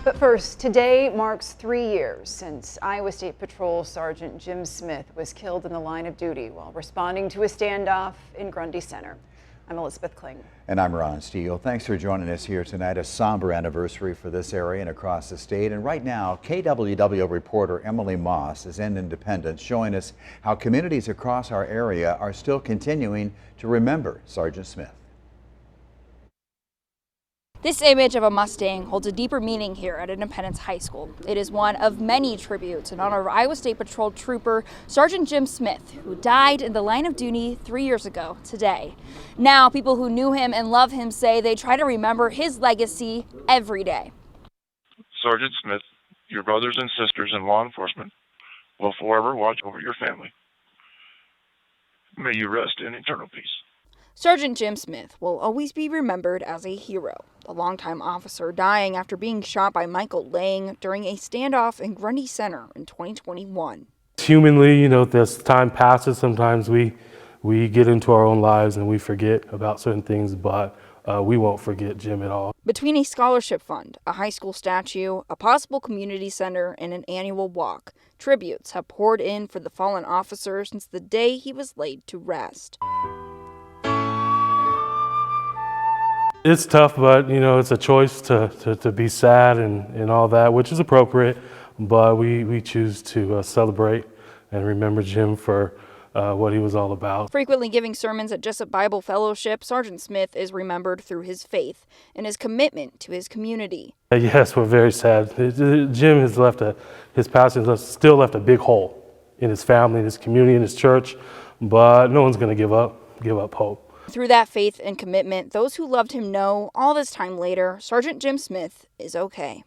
But first, today marks 3 years since Iowa State Patrol Sergeant Jim Smith was killed in the line of duty while responding to a standoff in Grundy Center. I'm Elizabeth Kling. And I'm Ron Steele. Thanks for joining us here tonight. A somber anniversary for this area and across the state. And right now, KWW reporter Emily Moss is in Independence showing us how communities across our area are still continuing to remember Sergeant Smith. This image of a Mustang holds a deeper meaning here at Independence High School. It is one of many tributes in honor of Iowa State Patrol Trooper Sgt. Jim Smith, who died in the line of duty 3 years ago today. Now, people who knew him and love him say they try to remember his legacy every day. Sergeant Smith, your brothers and sisters in law enforcement will forever watch over your family. May you rest in eternal peace. Sergeant Jim Smith will always be remembered as a hero, a longtime officer dying after being shot by Michael Lang during a standoff in Grundy Center in 2021. Humanly, as time passes, sometimes we get into our own lives and we forget about certain things, but we won't forget Jim at all. Between a scholarship fund, a high school statue, a possible community center, and an annual walk, tributes have poured in for the fallen officer since the day he was laid to rest. It's tough, but it's a choice to be sad and all that, which is appropriate, but we choose to celebrate and remember Jim for what he was all about. Frequently giving sermons at Jessup Bible Fellowship, Sergeant Smith is remembered through his faith and his commitment to his community. Yes, we're very sad. Jim has his passing has still left a big hole in his family, in his community, in his church, but no one's going to give up hope. Through that faith and commitment, those who loved him know, all this time later, Sergeant Jim Smith is okay.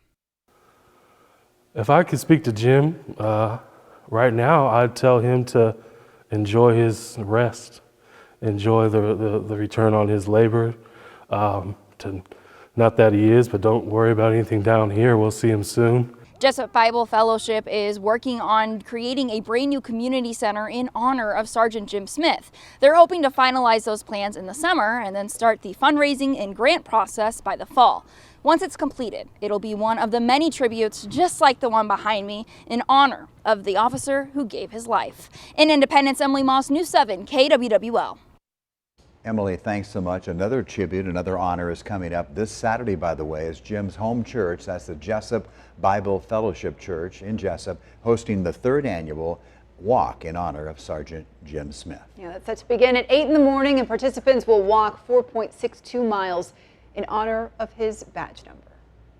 If I could speak to Jim right now, I'd tell him to enjoy his rest, enjoy the return on his labor. Not that he is, but don't worry about anything down here. We'll see him soon. Jessup Bible Fellowship is working on creating a brand new community center in honor of Sergeant Jim Smith. They're hoping to finalize those plans in the summer and then start the fundraising and grant process by the fall. Once it's completed, it'll be one of the many tributes, just like the one behind me, in honor of the officer who gave his life. In Independence, Emily Moss, News 7, KWWL. Emily, thanks so much. Another tribute, another honor is coming up this Saturday, by the way, is Jim's home church. That's the Jessup Bible Fellowship Church in Jessup, hosting the 3rd annual walk in honor of Sergeant Jim Smith. Yeah, that's set to begin at 8 in the morning, and participants will walk 4.62 miles in honor of his badge number.